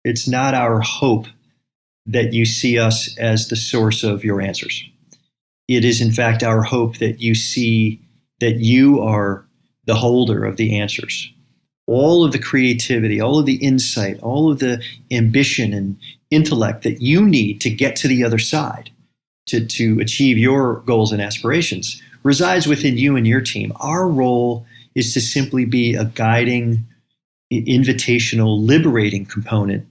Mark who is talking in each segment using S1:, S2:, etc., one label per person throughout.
S1: It's not our hope that you see us as the source of your answers. It is, in fact, our hope that you see that you are the holder of the answers. All of the creativity, all of the insight, all of the ambition and intellect that you need to get to the other side, to achieve your goals and aspirations, resides within you and your team. Our role is to simply be a guiding, invitational, liberating component,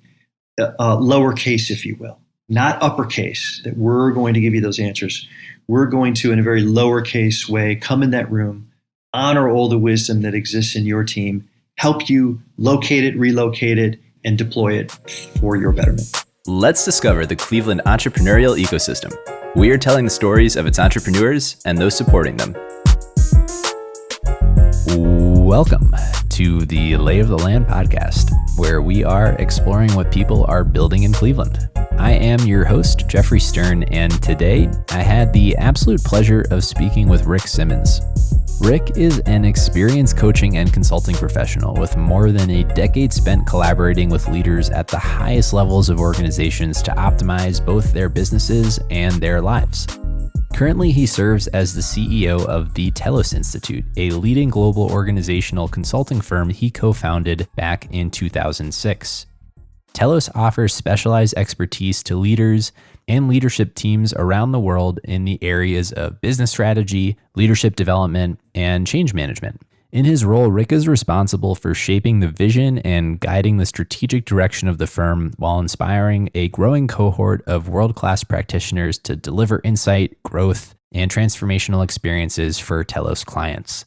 S1: lowercase, if you will, not uppercase, that we're going to give you those answers. We're going to, in a very lowercase way, come in that room, honor all the wisdom that exists in your team, help you locate it, relocate it, and deploy it for your betterment.
S2: Let's discover the Cleveland entrepreneurial ecosystem. We are telling the stories of its entrepreneurs and those supporting them. Welcome to the Lay of the Land podcast, where we are exploring what people are building in Cleveland. I am your host, Jeffrey Stern, and today I had the absolute pleasure of speaking with Rick Simmons. Rick is an experienced coaching and consulting professional with more than a decade spent collaborating with leaders at the highest levels of organizations to optimize both their businesses and their lives. Currently, he serves as the CEO of the Telos Institute, a leading global organizational consulting firm he co-founded back in 2006. Telos offers specialized expertise to leaders and leadership teams around the world in the areas of business strategy, leadership development, and change management. In his role, Rick is responsible for shaping the vision and guiding the strategic direction of the firm while inspiring a growing cohort of world-class practitioners to deliver insight, growth, and transformational experiences for Telos clients.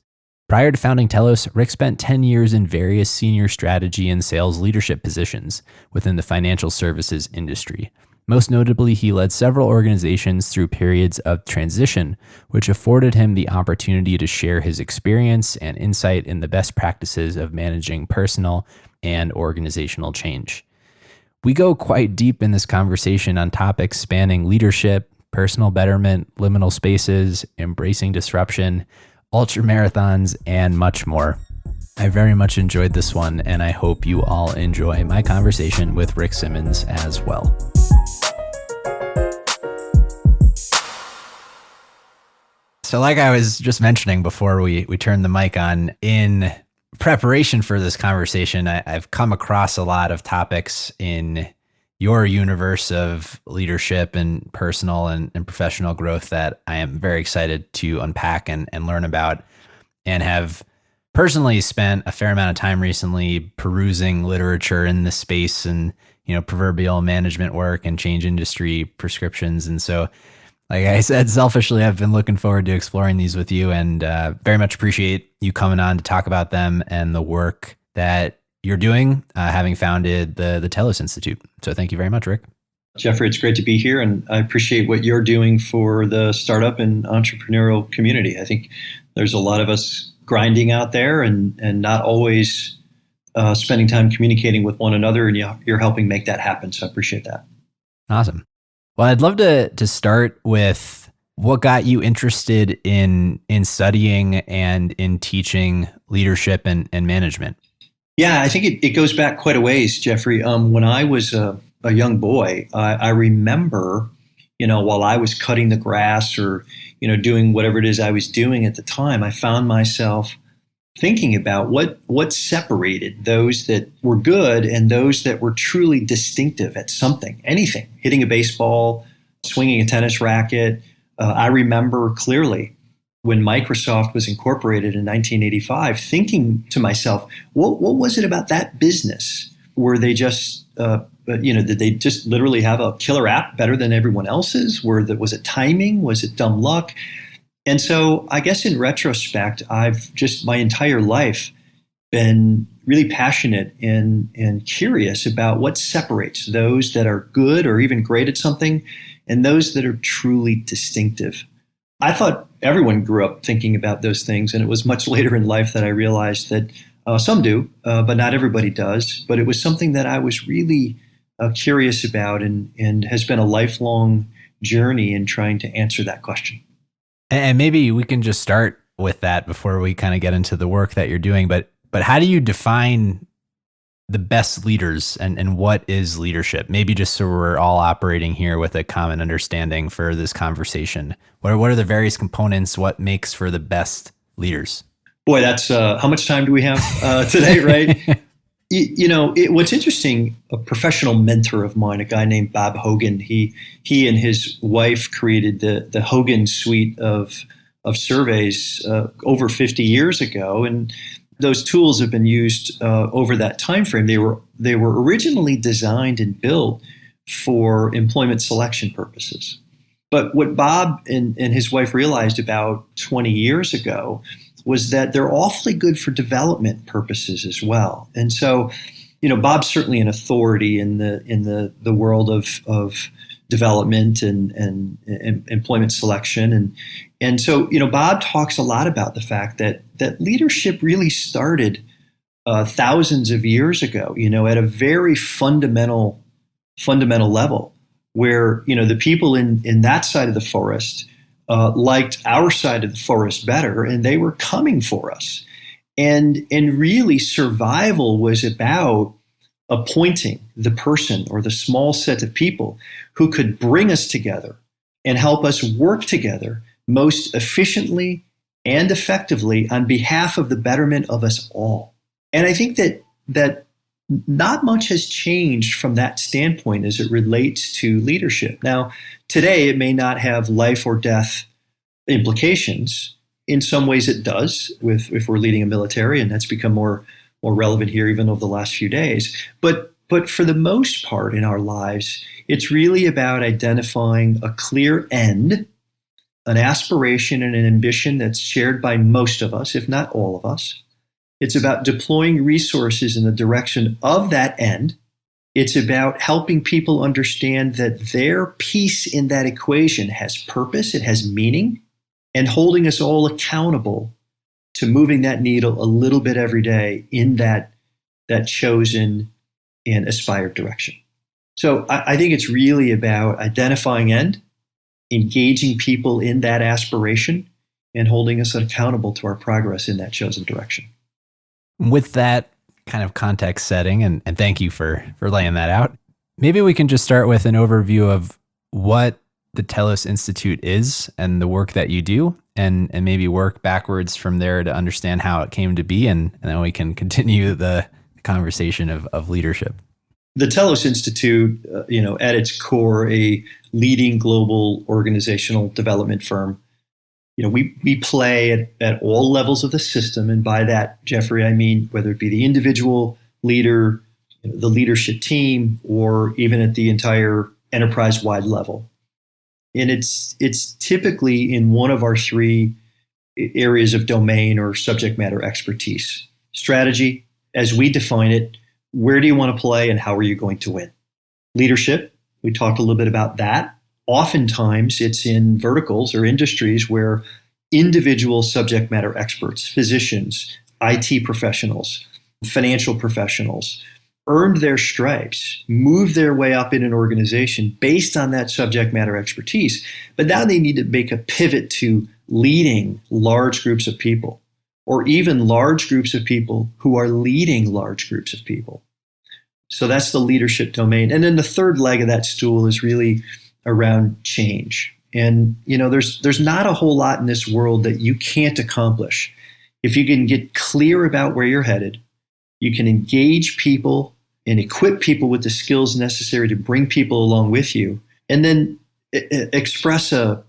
S2: Prior to founding Telos, Rick spent 10 years in various senior strategy and sales leadership positions within the financial services industry. Most notably, he led several organizations through periods of transition, which afforded him the opportunity to share his experience and insight in the best practices of managing personal and organizational change. We go quite deep in this conversation on topics spanning leadership, personal betterment, liminal spaces, embracing disruption, ultra marathons, and much more. I very much enjoyed this one, and I hope you all enjoy my conversation with Rick Simmons as well. So like I was just mentioning before we turned the mic on, in preparation for this conversation, I've come across a lot of topics in your universe of leadership and personal and professional growth that I am very excited to unpack and learn about, and have personally spent a fair amount of time recently perusing literature in this space and, proverbial management work and change industry prescriptions. And so, like I said, selfishly, I've been looking forward to exploring these with you, and very much appreciate you coming on to talk about them and the work that you're doing, having founded the Telos Institute. So thank you very much, Rick.
S1: Jeffrey, it's great to be here, and I appreciate what you're doing for the startup and entrepreneurial community. I think there's a lot of us grinding out there and not always spending time communicating with one another, and you're helping make that happen. So I appreciate that.
S2: Awesome. Well, I'd love to start with what got you interested in studying and in teaching leadership and management.
S1: Yeah, I think it goes back quite a ways, Jeffrey. When I was a young boy, I remember, while I was cutting the grass or, doing whatever it is I was doing at the time, I found myself thinking about what separated those that were good and those that were truly distinctive at something, anything, hitting a baseball, swinging a tennis racket. I remember clearly when Microsoft was incorporated in 1985, thinking to myself, what was it about that business? Were they just, did they just literally have a killer app better than everyone else's? Was it timing? Was it dumb luck? And so I guess in retrospect, I've just my entire life been really passionate and curious about what separates those that are good or even great at something and those that are truly distinctive. I thought everyone grew up thinking about those things, and it was much later in life that I realized that some do, but not everybody does. But it was something that I was really curious about and has been a lifelong journey in trying to answer that question.
S2: And maybe we can just start with that before we kind of get into the work that you're doing. But how do you define the best leaders and what is leadership? Maybe just so we're all operating here with a common understanding for this conversation. What are the various components? What makes for the best leaders?
S1: Boy, that's how much time do we have today, right? What's interesting, a professional mentor of mine, a guy named Bob Hogan, he and his wife created the Hogan suite of surveys over 50 years ago, and those tools have been used over that time frame. They were originally designed and built for employment selection purposes. But what Bob and his wife realized about 20 years ago was that they're awfully good for development purposes as well. And so, Bob's certainly an authority in the world of development and employment selection. And so, Bob talks a lot about the fact that leadership really started thousands of years ago, at a very fundamental level where, the people in that side of the forest liked our side of the forest better, and they were coming for us. And really survival was about appointing the person or the small set of people who could bring us together and help us work together most efficiently and effectively on behalf of the betterment of us all. And I think that not much has changed from that standpoint as it relates to leadership. Now, today it may not have life or death implications. In some ways it does, if we're leading a military, and that's become more relevant here even over the last few days. But for the most part in our lives, it's really about identifying a clear end, an aspiration and an ambition that's shared by most of us, if not all of us. It's about deploying resources in the direction of that end. It's about helping people understand that their piece in that equation has purpose, it has meaning, and holding us all accountable to moving that needle a little bit every day in that chosen and aspired direction. So I think it's really about identifying end, engaging people in that aspiration, and holding us accountable to our progress in that chosen direction.
S2: With that kind of context setting, and thank you for laying that out, maybe we can just start with an overview of what the Telos Institute is and the work that you do, and maybe work backwards from there to understand how it came to be, and then we can continue the conversation of leadership.
S1: The Telos Institute, at its core, a leading global organizational development firm. We play at all levels of the system, and by that, Jeffrey, I mean whether it be the individual leader, the leadership team, or even at the entire enterprise-wide level. And it's typically in one of our three areas of domain or subject matter expertise. Strategy, as we define it, where do you want to play and how are you going to win? Leadership, we talked a little bit about that. Oftentimes it's in verticals or industries where individual subject matter experts, physicians, IT professionals, financial professionals, earned their stripes, moved their way up in an organization based on that subject matter expertise. But now they need to make a pivot to leading large groups of people, or even large groups of people who are leading large groups of people. So that's the leadership domain. And then the third leg of that stool is really around change. And there's not a whole lot in this world that you can't accomplish. If you can get clear about where you're headed, you can engage people and equip people with the skills necessary to bring people along with you, and then express a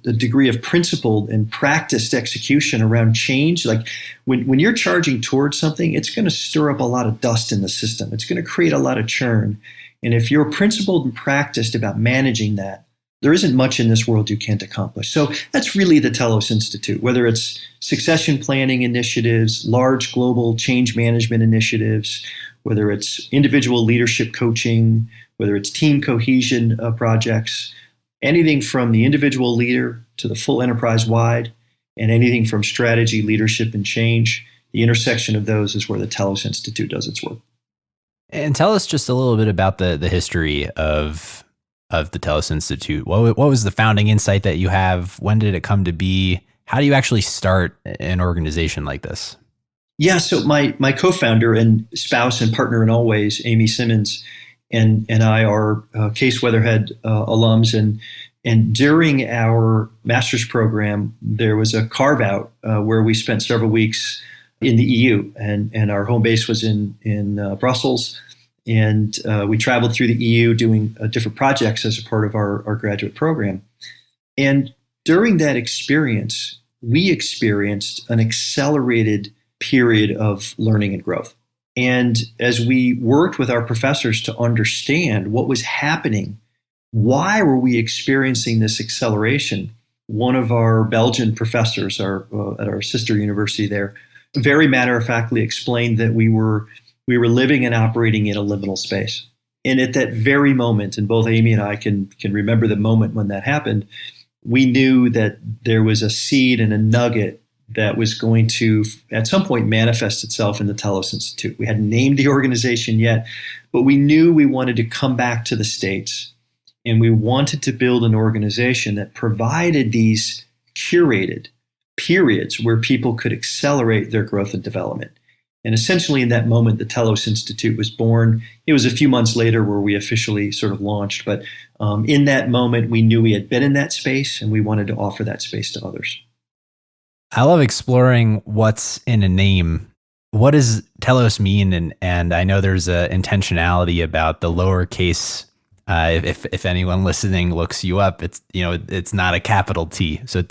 S1: degree of principled and practiced execution around change. Like when you're charging towards something, it's going to stir up a lot of dust in the system. It's going to create a lot of churn. And if you're principled and practiced about managing that, there isn't much in this world you can't accomplish. So that's really the Telos Institute, whether it's succession planning initiatives, large global change management initiatives, whether it's individual leadership coaching, whether it's team cohesion projects, anything from the individual leader to the full enterprise-wide, and anything from strategy, leadership, and change. The intersection of those is where the Telos Institute does its work.
S2: And tell us just a little bit about the history of the Telos Institute. What was the founding insight that you have? When did it come to be? How do you actually start an organization like this?
S1: Yeah, so my co-founder and spouse and partner in all ways, Amy Simmons, and I are Case Weatherhead alums, and during our master's program, there was a carve out where we spent several weeks in the EU, and our home base was in Brussels, and we traveled through the EU doing different projects as a part of our graduate program, and during that experience, we experienced an accelerated period of learning and growth. And as we worked with our professors to understand what was happening, why were we experiencing this acceleration? One of our Belgian professors at our sister university there, very matter-of-factly explained that we were living and operating in a liminal space. And at that very moment, and both Amy and I can remember the moment when that happened, we knew that there was a seed and a nugget that was going to, at some point, manifest itself in the Telos Institute. We hadn't named the organization yet, but we knew we wanted to come back to the States, and we wanted to build an organization that provided these curated periods where people could accelerate their growth and development. And essentially, in that moment, the Telos Institute was born. It was a few months later where we officially sort of launched, but in that moment, we knew we had been in that space, and we wanted to offer that space to others.
S2: I love exploring what's in a name. What does telos mean? And I know there's a intentionality about the lowercase. If anyone listening looks you up, it's not a capital T. So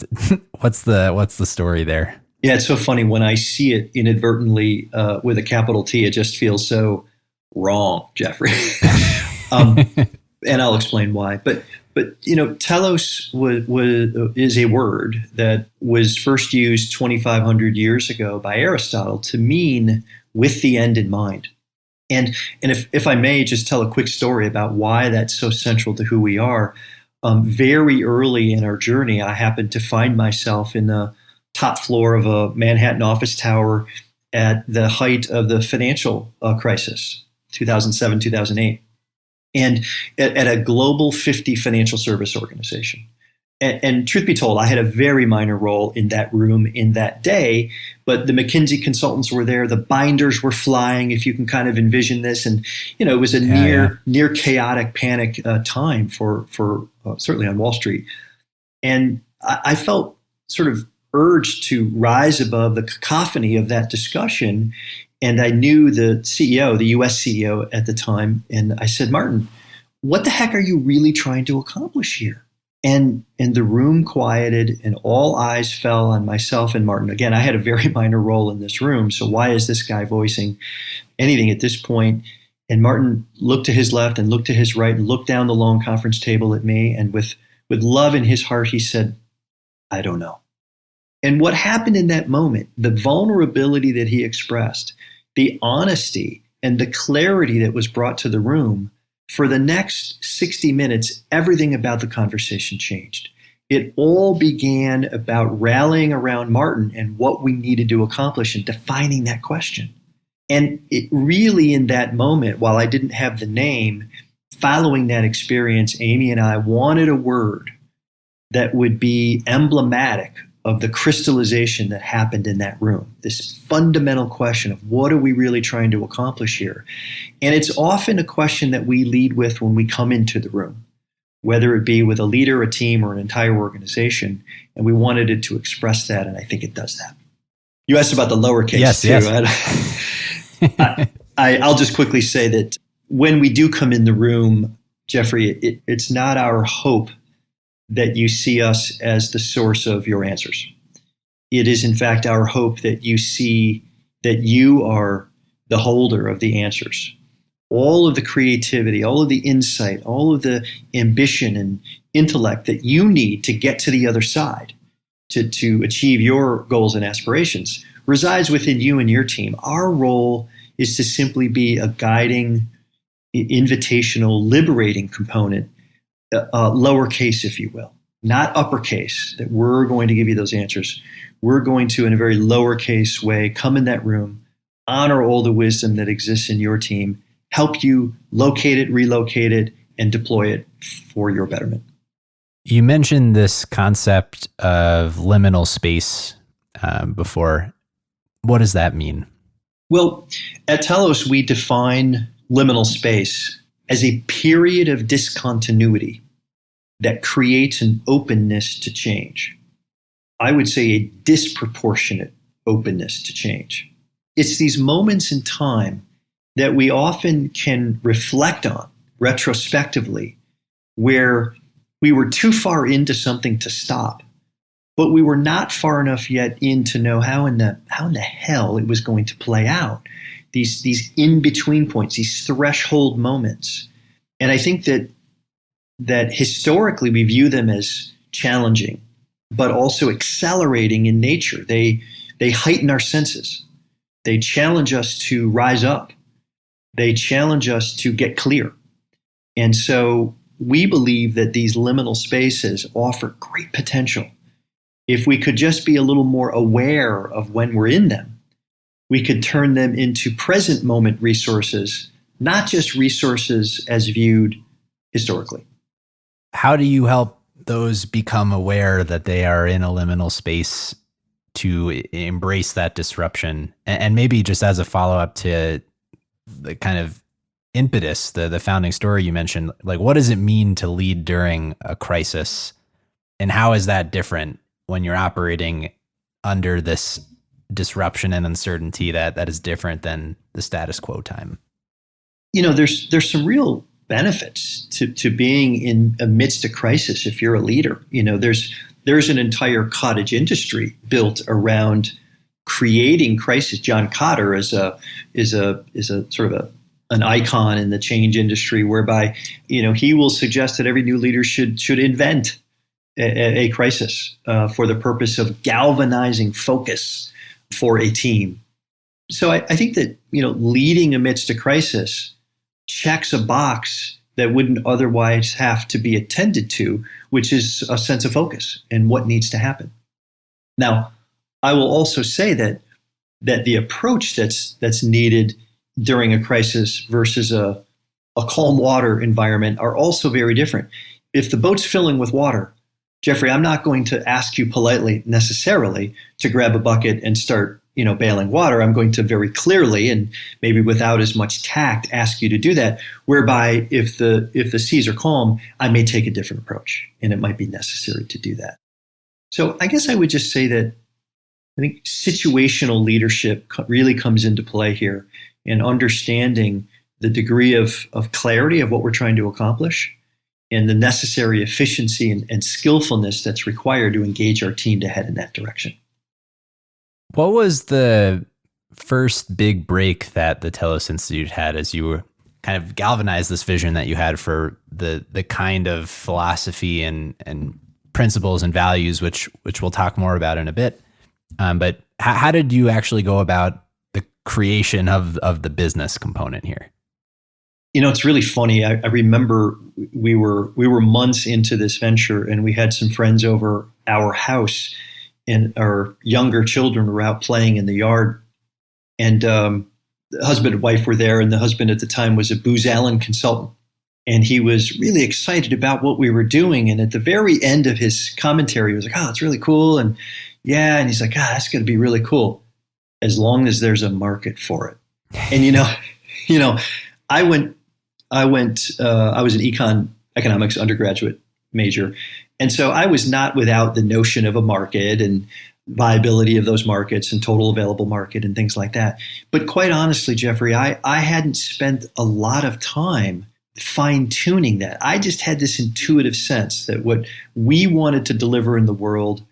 S2: what's the story there?
S1: Yeah, it's so funny when I see it inadvertently with a capital T. It just feels so wrong, Jeffrey. And I'll explain why. But telos is a word that was first used 2,500 years ago by Aristotle to mean with the end in mind. And if I may just tell a quick story about why that's so central to who we are. Very early in our journey, I happened to find myself in the top floor of a Manhattan office tower at the height of the financial crisis, 2007, 2008. And at a global 50 financial service organization. And truth be told, I had a very minor role in that room in that day, but the McKinsey consultants were there. The binders were flying, if you can kind of envision this. And, it was a near chaotic panic time for certainly on Wall Street. And I felt sort of urged to rise above the cacophony of that discussion. And I knew the CEO, the US CEO at the time, and I said, Martin, what the heck are you really trying to accomplish here? And the room quieted and all eyes fell on myself and Martin. Again, I had a very minor role in this room, so why is this guy voicing anything at this point? And Martin looked to his left and looked to his right and looked down the long conference table at me, and with love in his heart, he said, I don't know. And what happened in that moment, the vulnerability that he expressed, the honesty and the clarity that was brought to the room, for the next 60 minutes, everything about the conversation changed. It all began about rallying around Martin and what we needed to accomplish and defining that question. And it really, in that moment, while I didn't have the name, following that experience, Amy and I wanted a word that would be emblematic of the crystallization that happened in that room, this fundamental question of what are we really trying to accomplish here? And it's often a question that we lead with when we come into the room, whether it be with a leader, a team, or an entire organization. And we wanted it to express that, and I think it does that. You asked about the lowercase too. Yes. I'll just quickly say that when we do come in the room, Jeffrey, it's not our hope that you see us as the source of your answers. It is, in fact, our hope that you see that you are the holder of the answers. All of the creativity, all of the insight, all of the ambition and intellect that you need to get to the other side, to achieve your goals and aspirations, resides within you and your team. Our role is to simply be a guiding, invitational, liberating component, lowercase, if you will, not uppercase, that we're going to give you those answers. We're going to, in a very lowercase way, come in that room, honor all the wisdom that exists in your team, help you locate it, relocate it, and deploy it for your betterment.
S2: You mentioned this concept of liminal space before. What does that mean?
S1: Well, at Telos, we define liminal space as a period of discontinuity that creates an openness to change. I would say a disproportionate openness to change. It's these moments in time that we often can reflect on retrospectively, where we were too far into something to stop, but we were not far enough yet in to know how in the hell it was going to play out. These in-between points, these threshold moments. And I think that historically we view them as challenging, but also accelerating in nature. They heighten our senses. They challenge us to rise up. They challenge us to get clear. And so we believe that these liminal spaces offer great potential. If we could just be a little more aware of when we're in them, we could turn them into present moment resources, not just resources as viewed historically.
S2: How do you help those become aware that they are in a liminal space to embrace that disruption? And maybe just as a follow-up to the kind of impetus, the founding story you mentioned, like what does it mean to lead during a crisis? And how is that different when you're operating under this disruption and uncertainty that is different than the status quo time?
S1: There's some real benefits to being in amidst a crisis if you're a leader. There's an entire cottage industry built around creating crisis. John Kotter is a sort of an icon in the change industry, whereby he will suggest that every new leader should invent a crisis for the purpose of galvanizing focus for a team. So I think that leading amidst a crisis checks a box that wouldn't otherwise have to be attended to, which is a sense of focus and what needs to happen. Now, I will also say that the approach that's needed during a crisis versus a calm water environment are also very different. If the boat's filling with water, Jeffrey, I'm not going to ask you politely necessarily to grab a bucket and start bailing water. I'm going to very clearly and maybe without as much tact ask you to do that. Whereby if the seas are calm, I may take a different approach, and it might be necessary to do that. So I guess I would just say that I think situational leadership really comes into play here, and understanding the degree of clarity of what we're trying to accomplish and the necessary efficiency and skillfulness that's required to engage our team to head in that direction.
S2: What was the first big break that the Telos Institute had as you were kind of galvanized this vision that you had for the kind of philosophy and principles and values, which we'll talk more about in a bit? But how did you actually go about the creation of the business component here?
S1: It's really funny. I remember we were months into this venture, and we had some friends over our house, and our younger children were out playing in the yard. And the husband and wife were there, and the husband at the time was a Booz Allen consultant. And he was really excited about what we were doing. And at the very end of his commentary, he was like, "Oh, it's really cool." And yeah, and he's like, that's going to be really cool as long as there's a market for it. And I was an economics undergraduate major. And so I was not without the notion of a market and viability of those markets and total available market and things like that. But quite honestly, Jeffrey, I hadn't spent a lot of time fine-tuning that. I just had this intuitive sense that what we wanted to deliver in the world,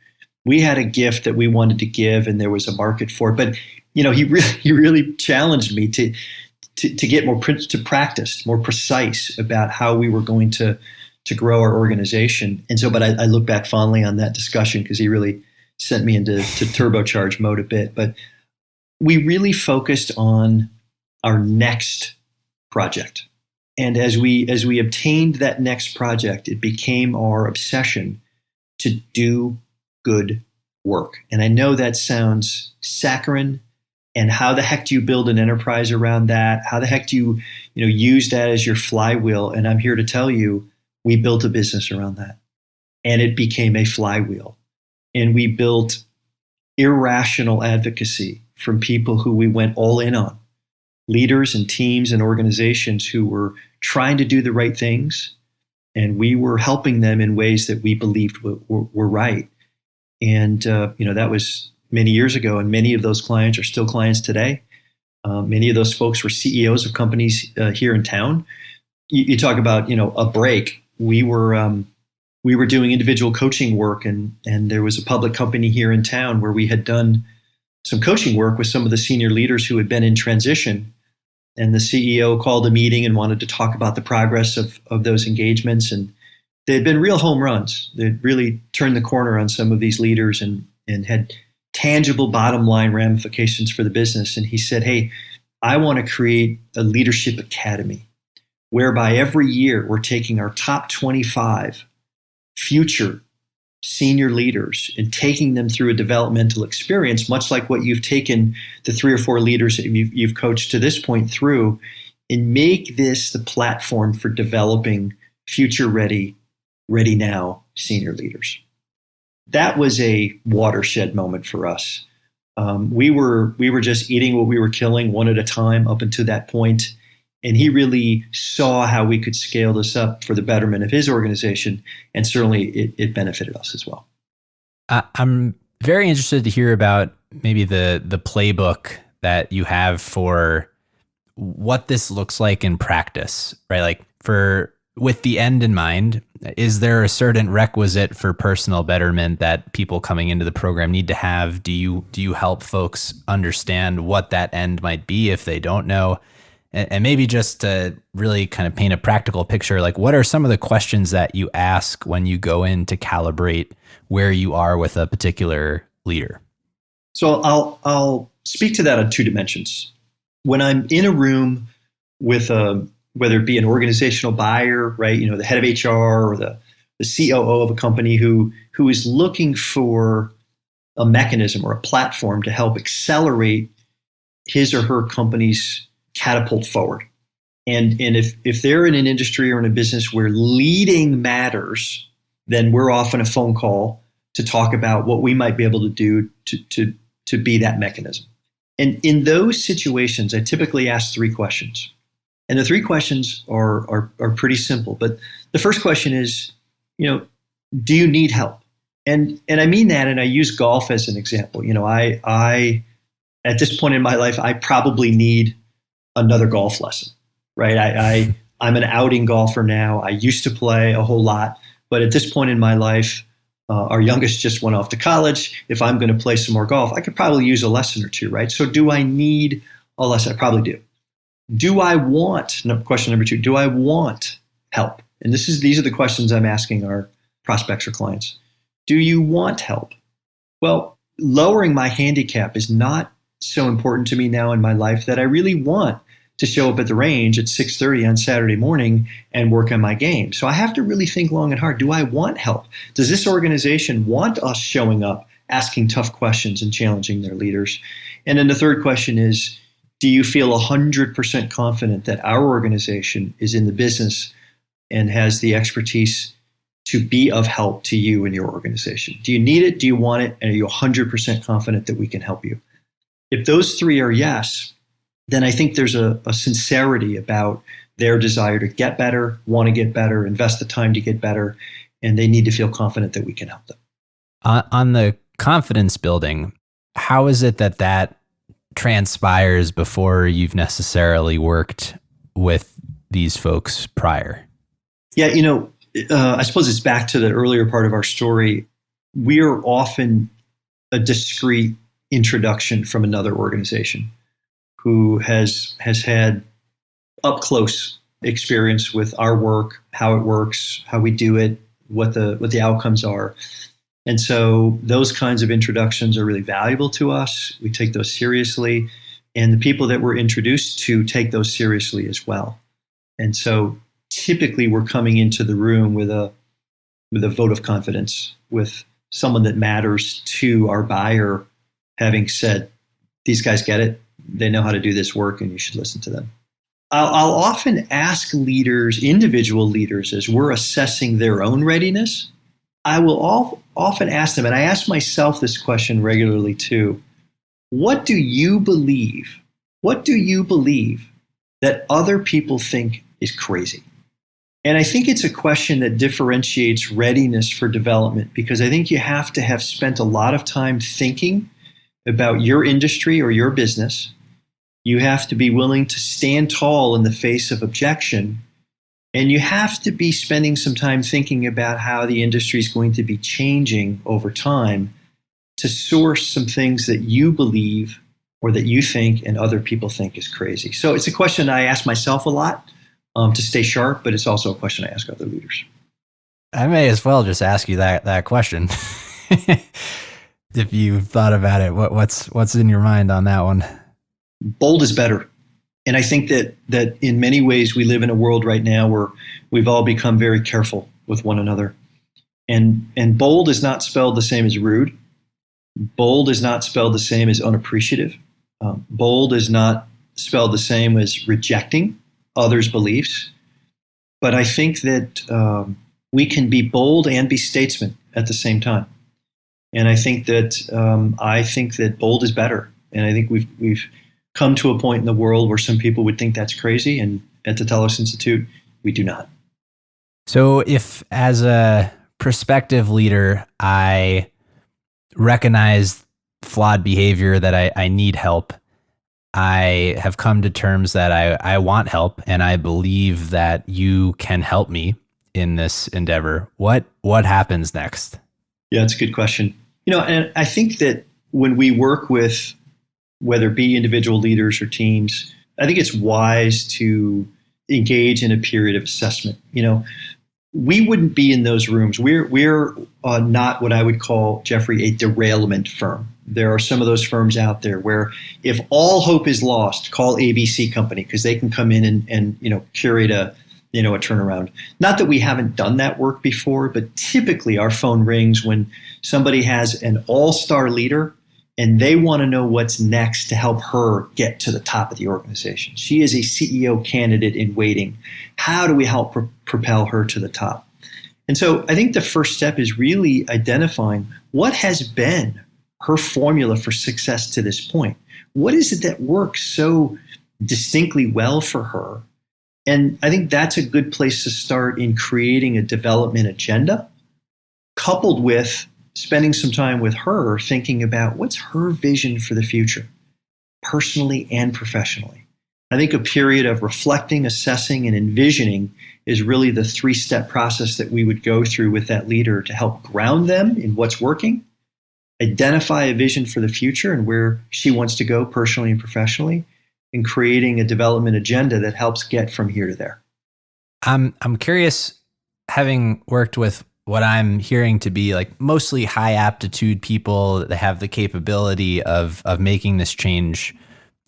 S1: we had a gift that we wanted to give, and there was a market for it. But he really challenged me to get to practice, more precise about how we were going to grow our organization. And so, but I look back fondly on that discussion because he really sent me into turbocharge mode a bit. But we really focused on our next project. And as we obtained that next project, it became our obsession to do good work. And I know that sounds saccharine. And how the heck do you build an enterprise around that? How the heck do you use that as your flywheel? And I'm here to tell you, we built a business around that, and it became a flywheel. And we built irrational advocacy from people who we went all in on, leaders and teams and organizations who were trying to do the right things, and we were helping them in ways that we believed were right. And that was many years ago, and many of those clients are still clients today. Many of those folks were CEOs of companies here in town. You talk about a break. We were doing individual coaching work, and there was a public company here in town where we had done some coaching work with some of the senior leaders who had been in transition. And the CEO called a meeting and wanted to talk about the progress of those engagements. And they had been real home runs. They'd really turned the corner on some of these leaders and had tangible bottom line ramifications for the business. And he said, hey, I want to create a leadership academy whereby every year we're taking our top 25 future senior leaders and taking them through a developmental experience, much like what you've taken the 3 or 4 leaders that you've coached to this point through, and make this the platform for developing future ready now senior leaders. That was a watershed moment for us. We were just eating what we were killing one at a time up until that point. And he really saw how we could scale this up for the betterment of his organization. And certainly it benefited us as well.
S2: I'm very interested to hear about maybe the playbook that you have for what this looks like in practice, right? Like with the end in mind, is there a certain requisite for personal betterment that people coming into the program need to have? Do you help folks understand what that end might be if they don't know? And maybe just to really kind of paint a practical picture, like what are some of the questions that you ask when you go in to calibrate where you are with a particular leader?
S1: So I'll speak to that on 2 dimensions. When I'm in a room with whether it be an organizational buyer, right, the head of HR or the COO of a company who is looking for a mechanism or a platform to help accelerate his or her company's catapult forward. And if they're in an industry or in a business where leading matters, then we're often a phone call to talk about what we might be able to do to be that mechanism. And in those situations, I typically ask 3 questions. And the 3 questions are pretty simple. But the first question is, do you need help? And I mean that, and I use golf as an example. I at this point in my life, I probably need another golf lesson, right? I'm an outing golfer now. I used to play a whole lot, but at this point in my life, our youngest just went off to college. If I'm going to play some more golf, I could probably use a lesson or 2, right? So do I need a lesson? I probably do. Do I want, question number 2, do I want help? And these are the questions I'm asking our prospects or clients. Do you want help? Well, lowering my handicap is not so important to me now in my life that I really want to show up at the range at 6:30 on Saturday morning and work on my game. So I have to really think long and hard. Do I want help? Does this organization want us showing up, asking tough questions and challenging their leaders? And then the third question is, do you feel 100% confident that our organization is in the business and has the expertise to be of help to you and your organization? Do you need it? Do you want it? And are you 100% confident that we can help you? If those 3 are yes, then I think there's a sincerity about their desire to get better, want to get better, invest the time to get better, and they need to feel confident that we can help them.
S2: On the confidence building, how is it that transpires before you've necessarily worked with these folks prior?
S1: Yeah, I suppose it's back to the earlier part of our story. We are often a discrete introduction from another organization who has had up close experience with our work, how it works, how we do it, what the outcomes are. And so those kinds of introductions are really valuable to us. We take those seriously, and the people that we're introduced to take those seriously as well. And so typically we're coming into the room with a vote of confidence, with someone that matters to our buyer having said, these guys get it, they know how to do this work, and you should listen to them. I'll often ask leaders, individual leaders, as we're assessing their own readiness, I will often ask them, and I ask myself this question regularly too, what do you believe? What do you believe that other people think is crazy? And I think it's a question that differentiates readiness for development, because I think you have to have spent a lot of time thinking about your industry or your business. You have to be willing to stand tall in the face of objection. And you have to be spending some time thinking about how the industry is going to be changing over time to source some things that you believe or that you think and other people think is crazy. So it's a question I ask myself a lot to stay sharp, but it's also a question I ask other leaders.
S2: I may as well just ask you that question. If you've thought about it, what's in your mind on that one?
S1: Bold is better. And I think that in many ways we live in a world right now where we've all become very careful with one another. And bold is not spelled the same as rude. Bold is not spelled the same as unappreciative. Bold is not spelled the same as rejecting others' beliefs. But I think that we can be bold and be statesman at the same time. And I think that bold is better. And I think we've come to a point in the world where some people would think that's crazy, and at the Telos Institute, we do not.
S2: So if, as a prospective leader, I recognize flawed behavior, that I need help, I have come to terms that I want help, and I believe that you can help me in this endeavor, what happens next?
S1: Yeah, it's a good question. And I think that when we work with, whether it be individual leaders or teams, I think it's wise to engage in a period of assessment. We wouldn't be in those rooms. We're not what I would call, Jeffrey, a derailment firm. There are some of those firms out there where if all hope is lost, call ABC company, because they can come in and curate a turnaround. Not that we haven't done that work before, but typically our phone rings when somebody has an all-star leader and they want to know what's next to help her get to the top of the organization. She is a CEO candidate in waiting. How do we help propel her to the top? And so I think the first step is really identifying what has been her formula for success to this point. What is it that works so distinctly well for her? And I think that's a good place to start in creating a development agenda, coupled with spending some time with her thinking about what's her vision for the future, personally and professionally. I think a period of reflecting, assessing, and envisioning is really the 3-step process that we would go through with that leader to help ground them in what's working, identify a vision for the future and where she wants to go personally and professionally, and creating a development agenda that helps get from here to there.
S2: I'm curious, having worked with what I'm hearing to be like mostly high aptitude people that have the capability of making this change.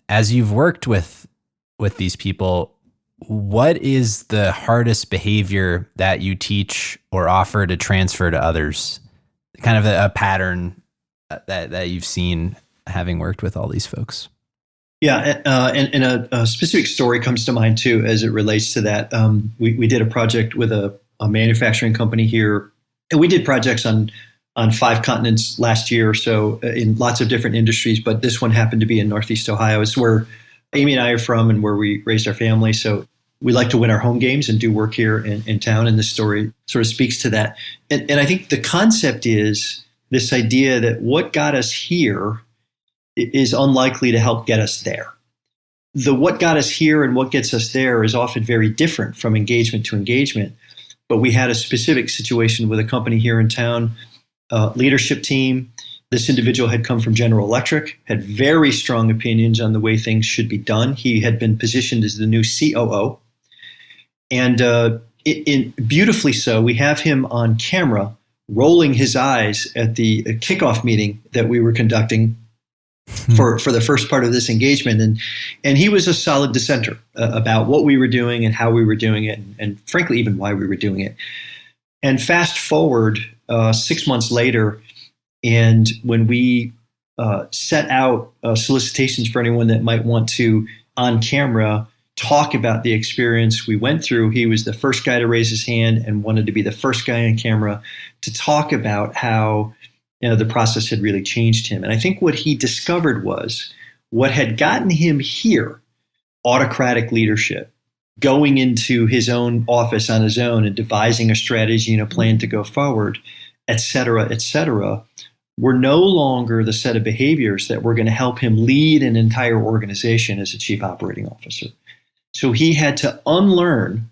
S2: As you've worked with these people, what is the hardest behavior that you teach or offer to transfer to others? Kind of a pattern that you've seen having worked with all these folks.
S1: Yeah, and a specific story comes to mind too as it relates to that. We did a project with a manufacturing company here, and we did projects on 5 continents last year or so in lots of different industries, but this one happened to be in Northeast Ohio. It's where Amy and I are from and where we raised our family. So we like to win our home games and do work here in town, and this story sort of speaks to that. And I think the concept is this idea that what got us here is unlikely to help get us there. The what got us here and what gets us there is often very different from engagement to engagement. But we had a specific situation with a company here in town, leadership team. This individual had come from General Electric, had very strong opinions on the way things should be done. He had been positioned as the new COO. And beautifully so, we have him on camera rolling his eyes at the kickoff meeting that we were conducting for the first part of this engagement. And he was a solid dissenter about what we were doing and how we were doing it, and frankly, even why we were doing it. And fast forward 6 months later, and when we set out solicitations for anyone that might want to, on camera, talk about the experience we went through, he was the first guy to raise his hand and wanted to be the first guy on camera to talk about how the process had really changed him. And I think what he discovered was what had gotten him here, autocratic leadership, going into his own office on his own and devising a strategy and a plan to go forward, et cetera, were no longer the set of behaviors that were going to help him lead an entire organization as a chief operating officer. So he had to unlearn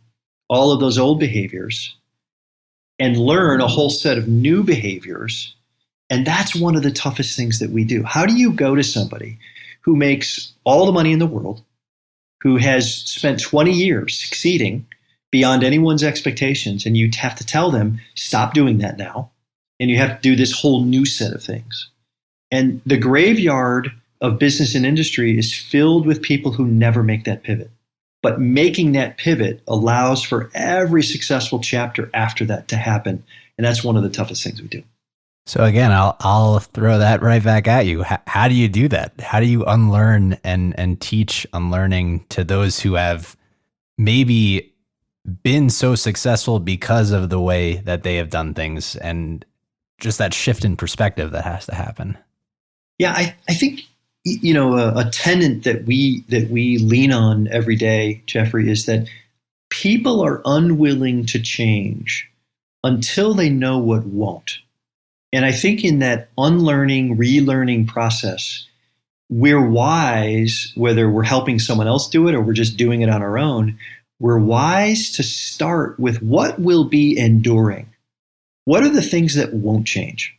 S1: all of those old behaviors and learn a whole set of new behaviors. And that's one of the toughest things that we do. How do you go to somebody who makes all the money in the world, who has spent 20 years succeeding beyond anyone's expectations, and you have to tell them, stop doing that now, and you have to do this whole new set of things? And the graveyard of business and industry is filled with people who never make that pivot. But making that pivot allows for every successful chapter after that to happen. And that's one of the toughest things we do.
S2: So again, I'll throw that right back at you. How do you do that? How do you unlearn and teach unlearning to those who have maybe been so successful because of the way that they have done things, and just that shift in perspective that has to happen?
S1: Yeah, I think a tenet that we lean on every day, Jeffrey, is that people are unwilling to change until they know what won't. And I think in that unlearning, relearning process, we're wise, whether we're helping someone else do it or we're just doing it on our own, we're wise to start with what will be enduring. What are the things that won't change?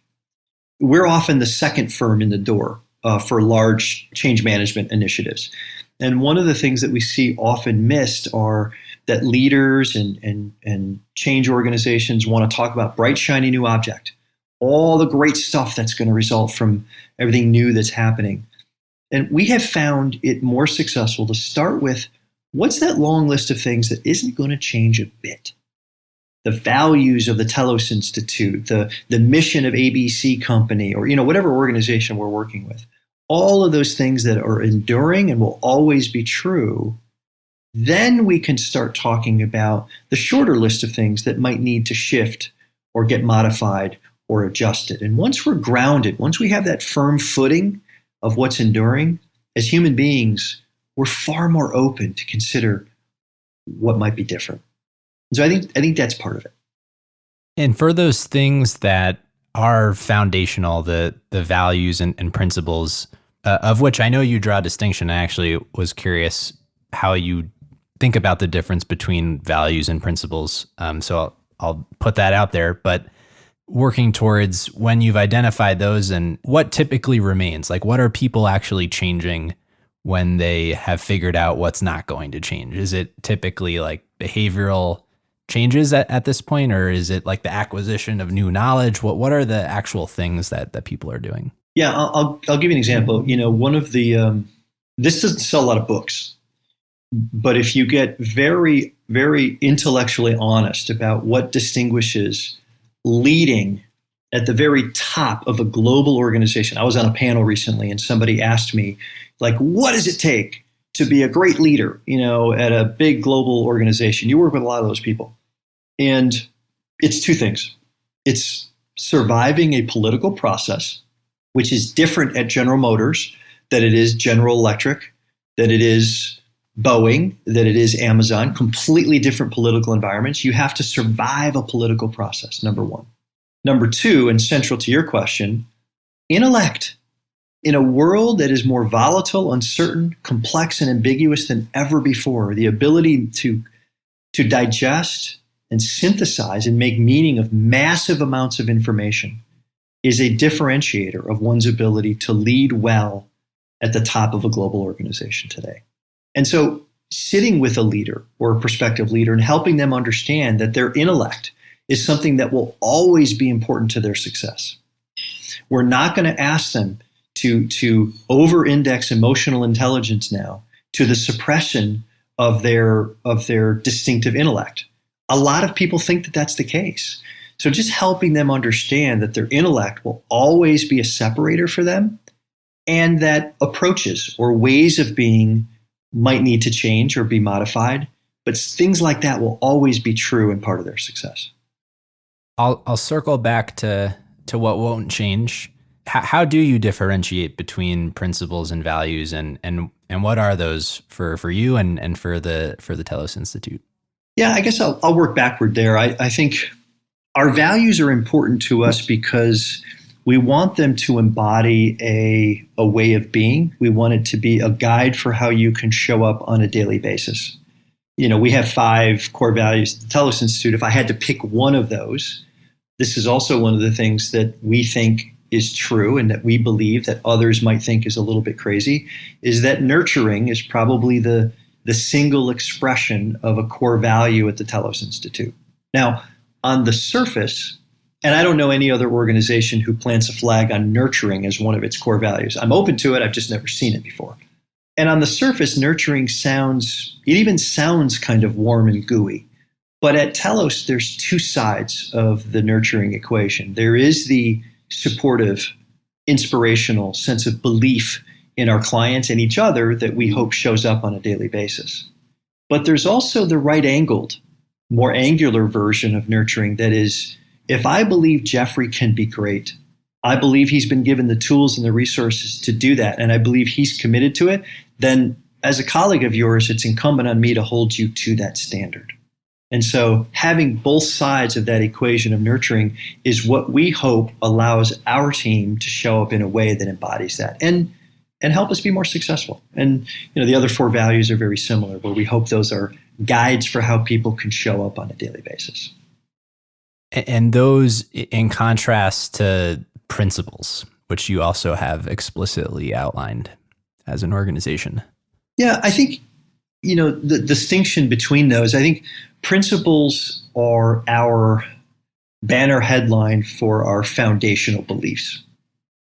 S1: We're often the second firm in the door for large change management initiatives. And one of the things that we see often missed are that leaders and change organizations want to talk about bright, shiny new object, all the great stuff that's going to result from everything new that's happening. And we have found it more successful to start with, what's that long list of things that isn't going to change a bit? The values of the Telos Institute, the mission of ABC Company, or whatever organization we're working with. All of those things that are enduring and will always be true. Then we can start talking about the shorter list of things that might need to shift or get modified or adjusted. And once we're grounded, once we have that firm footing of what's enduring, as human beings, we're far more open to consider what might be different. And so I think that's part of it.
S2: And for those things that are foundational, the values and principles, of which I know you draw a distinction. I actually was curious how you think about the difference between values and principles. So I'll put that out there. But working towards, when you've identified those, and what typically remains, like what are people actually changing when they have figured out what's not going to change? Is it typically like behavioral changes at this point, or is it like the acquisition of new knowledge? What are the actual things that people are doing?
S1: Yeah, I'll give you an example. One of the this doesn't sell a lot of books, but if you get very, very intellectually honest about what distinguishes leading at the very top of a global organization. I was on a panel recently and somebody asked me, like, what does it take to be a great leader, at a big global organization? You work with a lot of those people. And it's two things. It's surviving a political process, which is different at General Motors than it is General Electric, than it is Boeing, that it is Amazon, completely different political environments. You have to survive a political process, number one. Number two, and central to your question, intellect. In a world that is more volatile, uncertain, complex, and ambiguous than ever before, the ability to digest and synthesize and make meaning of massive amounts of information is a differentiator of one's ability to lead well at the top of a global organization today. And so sitting with a leader or a prospective leader and helping them understand that their intellect is something that will always be important to their success. We're not going to ask them to over-index emotional intelligence now to the suppression of their distinctive intellect. A lot of people think that that's the case. So just helping them understand that their intellect will always be a separator for them, and that approaches or ways of being might need to change or be modified, but things like that will always be true and part of their success.
S2: I'll circle back to to what won't change. How do you differentiate between principles and values, and what are those for you and for the Telos Institute?
S1: Yeah, I guess I'll work backward there. I think our values are important to us because we want them to embody a way of being. We want it to be a guide for how you can show up on a daily basis. We have 5 core values at the Telos Institute. If I had to pick one of those, this is also one of the things that we think is true and that we believe that others might think is a little bit crazy, is that nurturing is probably the single expression of a core value at the Telos Institute. Now, on the surface, and I don't know any other organization who plants a flag on nurturing as one of its core values. I'm open to it. I've just never seen it before. And on the surface, nurturing even sounds kind of warm and gooey. But at Telos, there's 2 sides of the nurturing equation. There is the supportive, inspirational sense of belief in our clients and each other that we hope shows up on a daily basis. But there's also the right-angled, more angular version of nurturing that is, if I believe Jeffrey can be great, I believe he's been given the tools and the resources to do that, and I believe he's committed to it, then as a colleague of yours, it's incumbent on me to hold you to that standard. And so having both sides of that equation of nurturing is what we hope allows our team to show up in a way that embodies that and help us be more successful. And the other 4 values are very similar, where we hope those are guides for how people can show up on a daily basis.
S2: And those in contrast to principles, which you also have explicitly outlined as an organization.
S1: Yeah, I think, the distinction between those, I think principles are our banner headline for our foundational beliefs.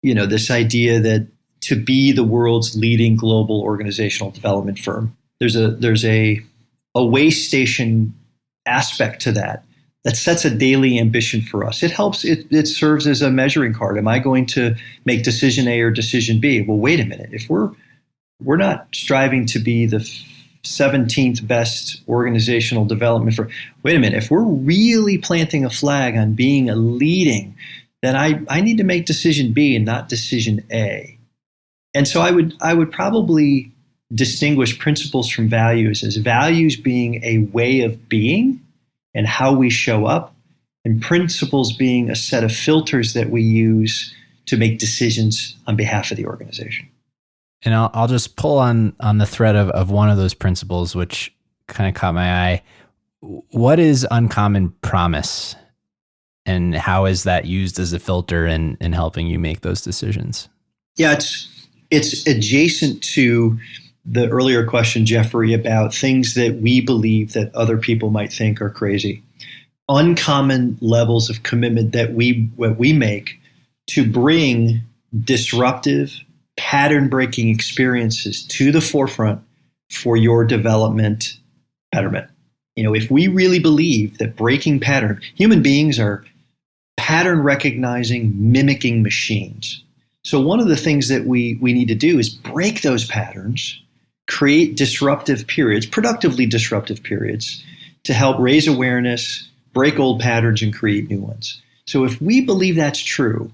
S1: This idea that to be the world's leading global organizational development firm, there's a way station aspect to that sets a daily ambition for us. It serves as a measuring card. Am I going to make decision A or decision B? Well, wait a minute. If we're not striving to be the 17th best organizational development firm, wait a minute. If we're really planting a flag on being a leading, then I need to make decision B and not decision A. And so I would probably distinguish principles from values as values being a way of being and how we show up, and principles being a set of filters that we use to make decisions on behalf of the organization.
S2: And I'll just pull on the thread of one of those principles, which kind of caught my eye. What is uncommon promise, and how is that used as a filter in helping you make those decisions?
S1: Yeah, it's adjacent to the earlier question, Jeffrey, about things that we believe that other people might think are crazy. Uncommon levels of commitment that we make to bring disruptive, pattern-breaking experiences to the forefront for your development betterment. If we really believe that breaking pattern, human beings are pattern-recognizing, mimicking machines. So one of the things that we need to do is break those patterns, create disruptive periods, productively disruptive periods, to help raise awareness, break old patterns, and create new ones. So if we believe that's true,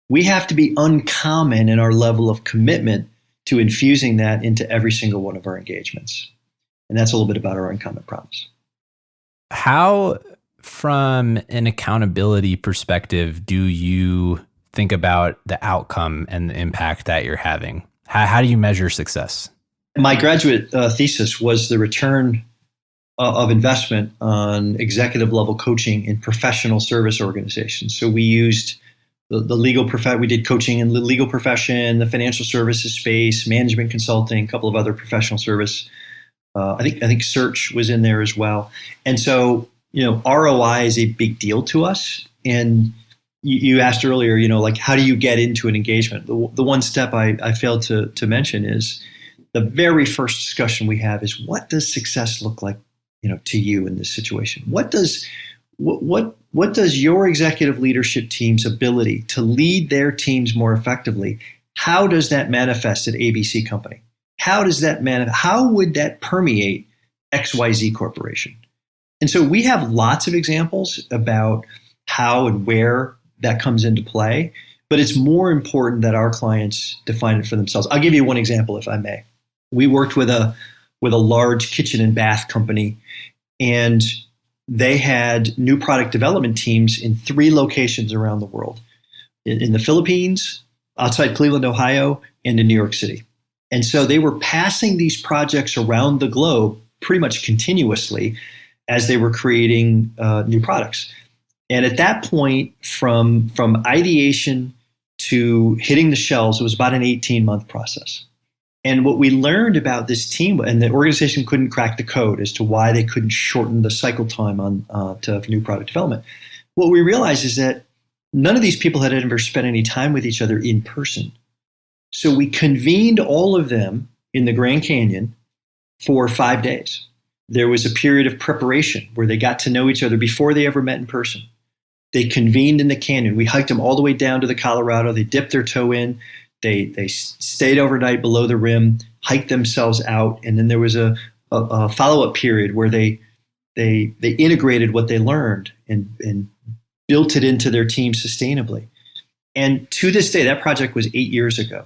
S1: we have to be uncommon in our level of commitment to infusing that into every single one of our engagements. And that's a little bit about our uncommon promise.
S2: How, from an accountability perspective, do you think about the outcome and the impact that you're having? How do you measure success?
S1: My graduate thesis was the return of investment on executive level coaching in professional service organizations. So we used the legal profession. We did coaching in the legal profession, the financial services space, management consulting, a couple of other professional service. I think search was in there as well. And so, ROI is a big deal to us. And you asked earlier, how do you get into an engagement? The one step I failed to mention is the very first discussion we have is, what does success look like, to you in this situation? What does your executive leadership team's ability to lead their teams more effectively, how does that manifest at ABC Company? How would that permeate XYZ Corporation? And so we have lots of examples about how and where that comes into play. But it's more important that our clients define it for themselves. I'll give you one example, if I may. We worked with a large kitchen and bath company, and they had new product development teams in 3 locations around the world, in the Philippines, outside Cleveland, Ohio, and in New York City. And so they were passing these projects around the globe pretty much continuously as they were creating new products. And at that point, from ideation to hitting the shelves, it was about an 18-month process. And what we learned about this team, and the organization couldn't crack the code as to why they couldn't shorten the cycle time to new product development. What we realized is that none of these people had ever spent any time with each other in person. So we convened all of them in the Grand Canyon for 5 days. There was a period of preparation where they got to know each other before they ever met in person. They convened in the canyon. We hiked them all the way down to the Colorado. They dipped their toe in. They stayed overnight below the rim, hiked themselves out, and then there was a follow-up period where they integrated what they learned and built it into their team sustainably. And to this day, that project was 8 years ago.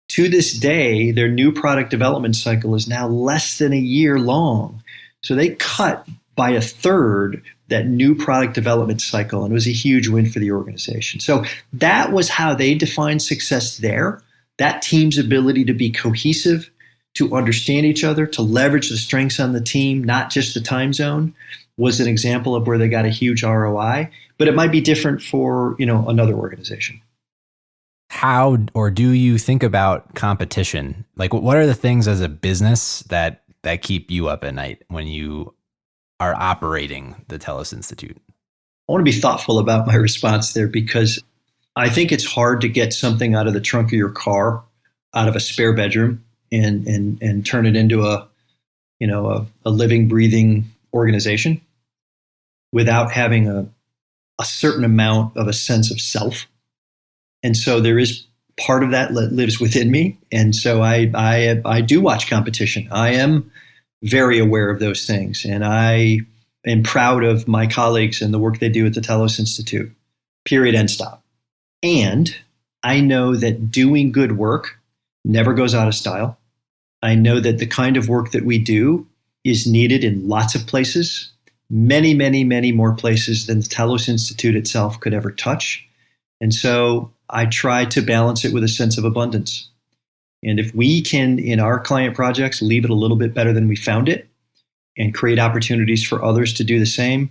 S1: To this day, their new product development cycle is now less than a year long. So they cut by a third that new product development cycle, and it was a huge win for the organization. So that was how they defined success there. That team's ability to be cohesive, to understand each other, to leverage the strengths on the team, not just the time zone, was an example of where they got a huge ROI. But it might be different for, another organization.
S2: How or do you think about competition? Like, what are the things as a business that keep you up at night when you are operating the Telos Institute?
S1: I want to be thoughtful about my response there, because I think it's hard to get something out of the trunk of your car, out of a spare bedroom, and turn it into a living, breathing organization without having a certain amount of a sense of self. And so there is part of that lives within me. And so I do watch competition. I am very aware of those things. And I am proud of my colleagues and the work they do at the Telos Institute, period, end stop. And I know that doing good work never goes out of style. I know that the kind of work that we do is needed in lots of places, many, many, many more places than the Telos Institute itself could ever touch. And so I try to balance it with a sense of abundance. And if we can, in our client projects, leave it a little bit better than we found it and create opportunities for others to do the same,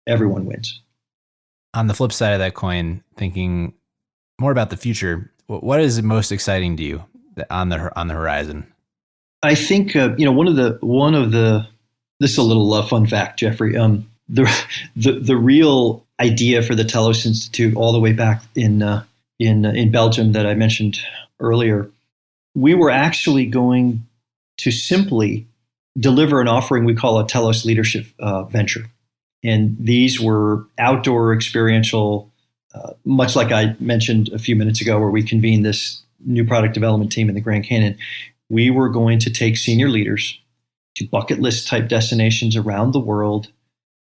S1: everyone wins.
S2: On the flip side of that coin, thinking more about the future, what is most exciting to you on the horizon?
S1: I think one of the this is a little fun fact, Jeffrey. The real idea for the Telos Institute, all the way back in Belgium that I mentioned earlier, we were actually going to simply deliver an offering we call a Telos Leadership Venture. And these were outdoor experiential, much like I mentioned a few minutes ago, where we convened this new product development team in the Grand Canyon. We were going to take senior leaders to bucket list type destinations around the world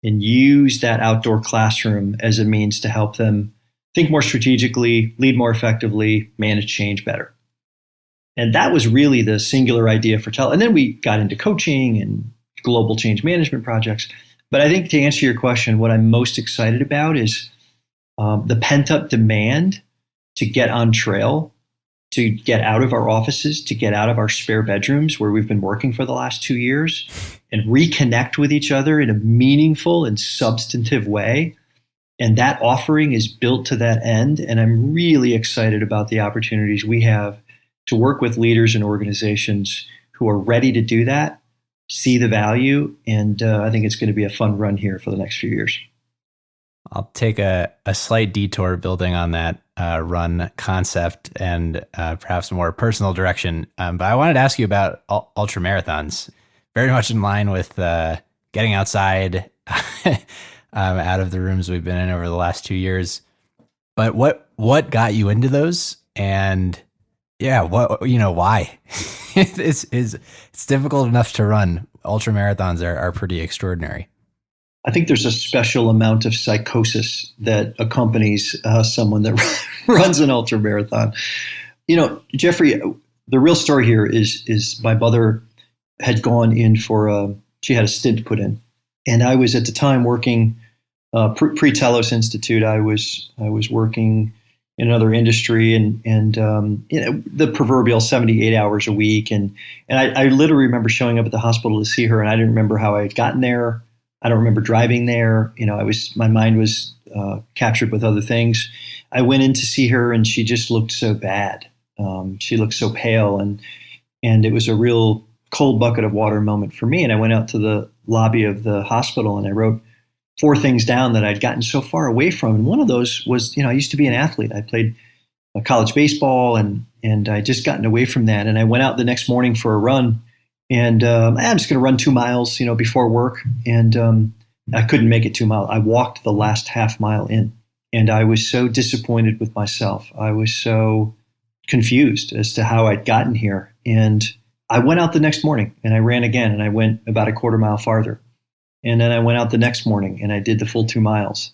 S1: and use that outdoor classroom as a means to help them think more strategically, lead more effectively, manage change better. And that was really the singular idea for Telos. And then we got into coaching and global change management projects. But I think to answer your question, what I'm most excited about is the pent-up demand to get on trail, to get out of our offices, to get out of our spare bedrooms where we've been working for the last 2 years and reconnect with each other in a meaningful and substantive way. And that offering is built to that end. And I'm really excited about the opportunities we have to work with leaders and organizations who are ready to do that, see the value, and I think it's going to be a fun run here for the next few years.
S2: I'll take a slight detour building on that run concept and perhaps a more personal direction. But I wanted to ask you about ultra marathons, very much in line with getting outside out of the rooms we've been in over the last 2 years. But what got you into those? And yeah, why? It's difficult enough to run. Ultra marathons are pretty extraordinary.
S1: I think there's a special amount of psychosis that accompanies someone that runs an ultra marathon. Jeffrey, the real story here is my mother had gone in she had a stint put in, and I was at the time working pre-Telos Institute. I was working in another industry, and the proverbial 78 hours a week, and I literally remember showing up at the hospital to see her, and I didn't remember how I had gotten there. I don't remember driving there. My mind was captured with other things. I went in to see her, and she just looked so bad. She looked so pale, and it was a real cold bucket of water moment for me. And I went out to the lobby of the hospital, and I wrote 4 things down that I'd gotten so far away from. And one of those was, I used to be an athlete. I played college baseball, and I just gotten away from that. And I went out the next morning for a run, and I'm just going to run 2 miles, before work. And I couldn't make it 2 miles. I walked the last half mile in, and I was so disappointed with myself. I was so confused as to how I'd gotten here. And I went out the next morning, and I ran again, and I went about a quarter mile farther. And then I went out the next morning, and I did the full 2 miles.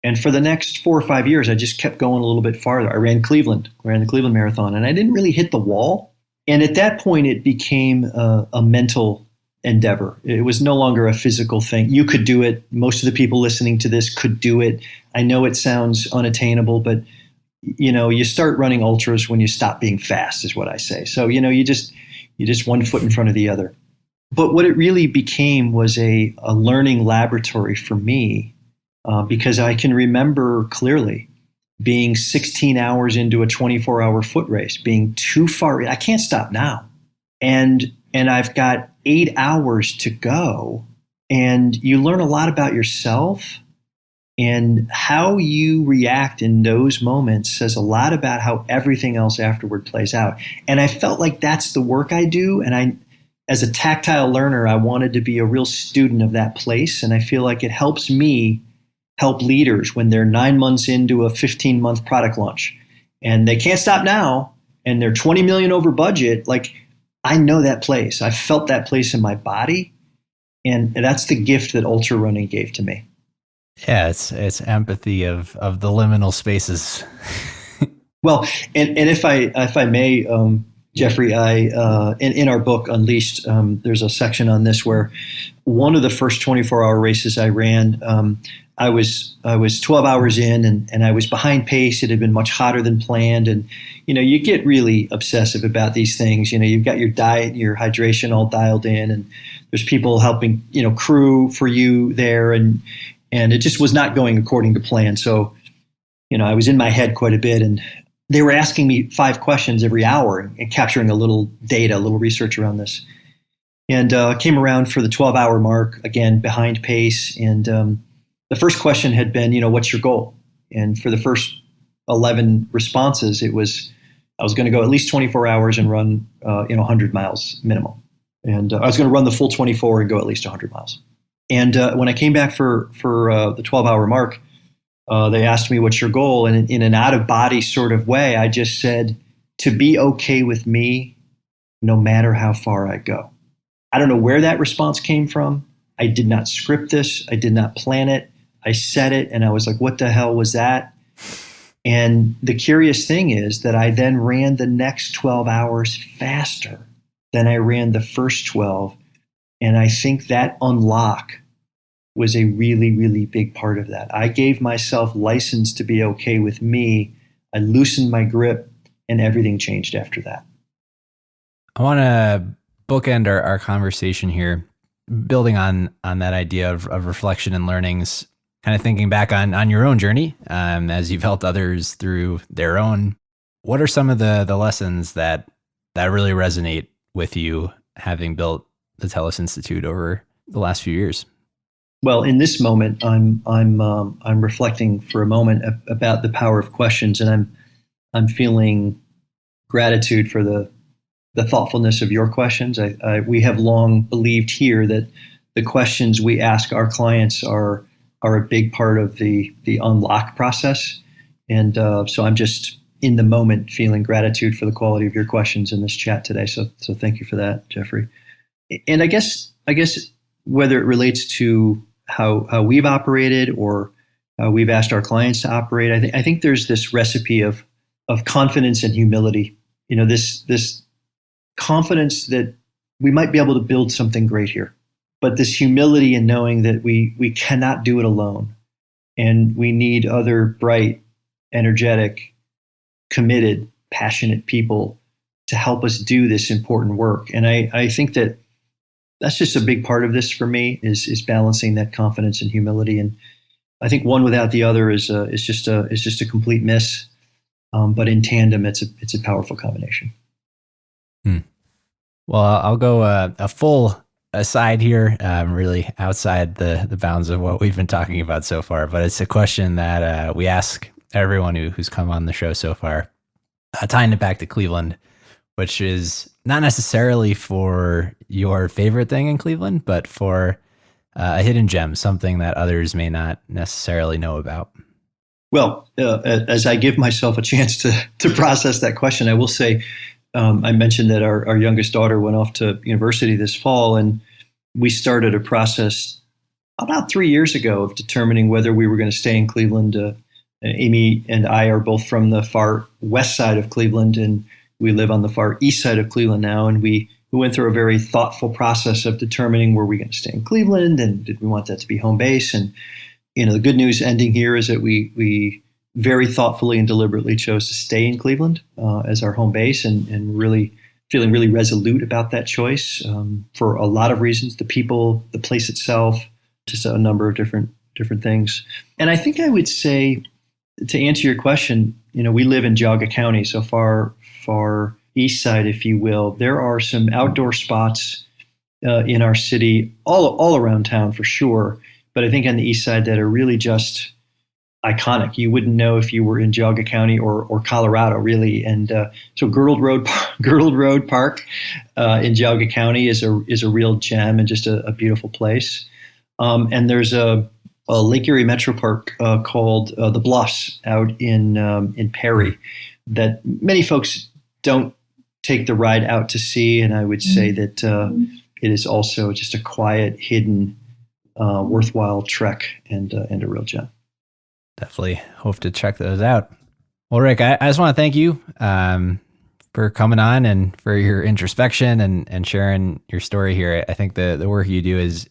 S1: And for the next 4 or 5 years, I just kept going a little bit farther. I ran the Cleveland Marathon, and I didn't really hit the wall. And at that point, it became a mental endeavor. It was no longer a physical thing. You could do it. Most of the people listening to this could do it. I know it sounds unattainable, but you start running ultras when you stop being fast, is what I say. So you just one foot in front of the other. But what it really became was a learning laboratory for me, because I can remember clearly being 16 hours into a 24-hour foot race, being too far. I can't stop now. And I've got 8 hours to go. And you learn a lot about yourself, and how you react in those moments says a lot about how everything else afterward plays out. And I felt like that's the work I do. And as a tactile learner, I wanted to be a real student of that place. And I feel like it helps me help leaders when they're 9 months into a 15-month product launch and they can't stop now, and they're 20 million over budget. Like, I know that place. I felt that place in my body. And that's the gift that ultra running gave to me.
S2: Yeah, it's empathy of the liminal spaces.
S1: Well, and if I may, Jeffrey, in our book Unleashed, there's a section on this where one of the first 24-hour races I ran, I was 12 hours in, and I was behind pace. It had been much hotter than planned, and you get really obsessive about these things. You've got your diet, your hydration all dialed in, and there's people helping, crew for you there, and it just was not going according to plan. So, I was in my head quite a bit, and they were asking me 5 questions every hour and capturing a little data, a little research around this. And came around for the 12-hour mark, again, behind pace. And the first question had been, what's your goal? And for the first 11 responses, it was, I was going to go at least 24 hours and run 100 miles minimum. And I was going to run the full 24 and go at least 100 miles. And when I came back for the 12-hour mark, they asked me, what's your goal? And in an out-of-body sort of way, I just said, to be okay with me no matter how far I go. I don't know where that response came from. I did not script this. I did not plan it. I said it, and I was like, what the hell was that? And the curious thing is that I then ran the next 12 hours faster than I ran the first 12. And I think that unlock was a really, really big part of that. I gave myself license to be okay with me. I loosened my grip, and everything changed after that.
S2: I want to bookend our conversation here, building on that idea of reflection and learnings, kind of thinking back on your own journey as you've helped others through their own. What are some of the lessons that really resonate with you, having built the Telos Institute over the last few years?
S1: Well, in this moment, I'm reflecting for a moment about the power of questions, and I'm feeling gratitude for the thoughtfulness of your questions. We have long believed here that the questions we ask our clients are a big part of the unlock process, and so I'm just in the moment feeling gratitude for the quality of your questions in this chat today. So thank you for that, Jeffrey. And I guess whether it relates to how we've operated or how we've asked our clients to operate. I think there's this recipe of confidence and humility. This confidence that we might be able to build something great here, but this humility in knowing that we cannot do it alone, and we need other bright, energetic, committed, passionate people to help us do this important work. And I think that's just a big part of this for me is balancing that confidence and humility. And I think one without the other is just a complete miss. But in tandem, it's a powerful combination.
S2: Well, I'll go a full aside here, really outside the bounds of what we've been talking about so far. But it's a question that we ask everyone who's come on the show so far, tying it back to Cleveland, which is not necessarily for your favorite thing in Cleveland, but for a hidden gem, something that others may not necessarily know about.
S1: Well, as I give myself a chance to process that question, I will say, I mentioned that our youngest daughter went off to university this fall, and we started a process about 3 years ago of determining whether we were going to stay in Cleveland. Amy and I are both from the far west side of Cleveland, and we live on the far east side of Cleveland now. And we went through a very thoughtful process of determining were we going to stay in Cleveland, and did we want that to be home base. And the good news ending here is that we very thoughtfully and deliberately chose to stay in Cleveland as our home base, and really feeling really resolute about that choice for a lot of reasons: the people, the place itself, just a number of different things. And I think I would say, to answer your question, we live in Geauga County, so far east side, if you will. There are some outdoor spots in our city, all around town for sure, but I think on the east side that are really just iconic. You wouldn't know if you were in Geauga County or Colorado, really. And so Girdle Road Park in Geauga County is a real gem and just a beautiful place. And there's a Lake Erie Metro Park called the Bluffs out in Perry that many folks don't take the ride out to see. And I would say that it is also just a quiet, hidden, worthwhile trek and a real gem.
S2: Definitely hope to check those out. Well, Rick, I just want to thank you for coming on and for your introspection and sharing your story here. I think the work you do is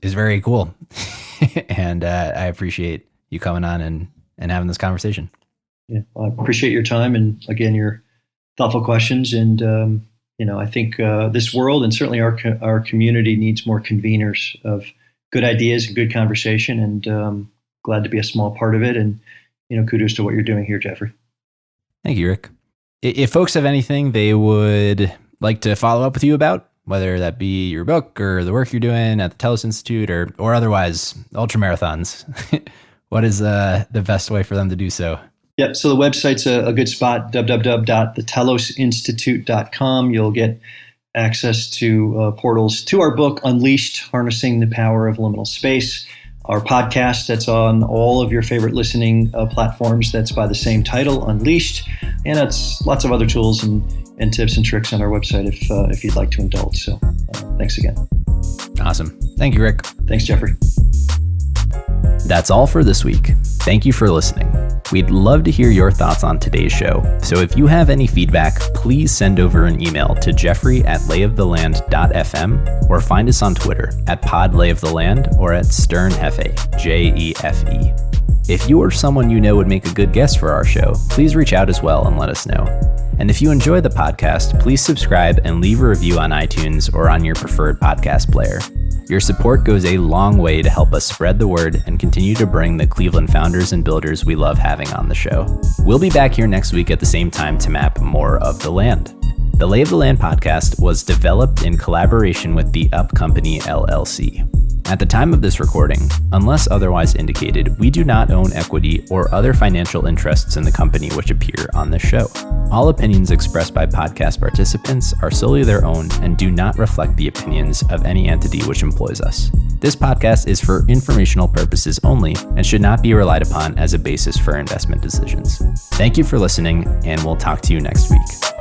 S2: very cool. And I appreciate you coming on and having this conversation.
S1: Yeah, well, I appreciate your time and, again, your thoughtful questions. And, I think this world and certainly our community needs more conveners of good ideas and good conversation. And glad to be a small part of it. And, kudos to what you're doing here, Jeffrey. Thank
S2: you, Rick. If folks have anything they would like to follow up with you about, whether that be your book or the work you're doing at the Telos Institute or otherwise ultramarathons, what is the best way for them to do so?
S1: Yeah, so the website's a good spot, www.thetelosinstitute.com. You'll get access to portals to our book, Unleashed, Harnessing the Power of Liminal Space. Our podcast that's on all of your favorite listening platforms, that's by the same title, Unleashed. And it's lots of other tools and tips and tricks on our website if you'd like to indulge. So thanks again.
S2: Awesome. Thank you, Rick.
S1: Thanks, Jeffrey.
S2: That's all for this week. Thank you for listening. We'd love to hear your thoughts on today's show. So if you have any feedback, please send over an email to jeffrey@layoftheland.fm or find us on Twitter @podlayoftheland or @sternhefe, JEFE. If you or someone you know would make a good guest for our show, please reach out as well and let us know. And if you enjoy the podcast, please subscribe and leave a review on iTunes or on your preferred podcast player. Your support goes a long way to help us spread the word and continue to bring the Cleveland founders and builders we love having on the show. We'll be back here next week at the same time to map more of the land. The Lay of the Land podcast was developed in collaboration with the Up Company LLC. At the time of this recording, unless otherwise indicated, we do not own equity or other financial interests in the company which appear on this show. All opinions expressed by podcast participants are solely their own and do not reflect the opinions of any entity which employs us. This podcast is for informational purposes only and should not be relied upon as a basis for investment decisions. Thank you for listening, and we'll talk to you next week.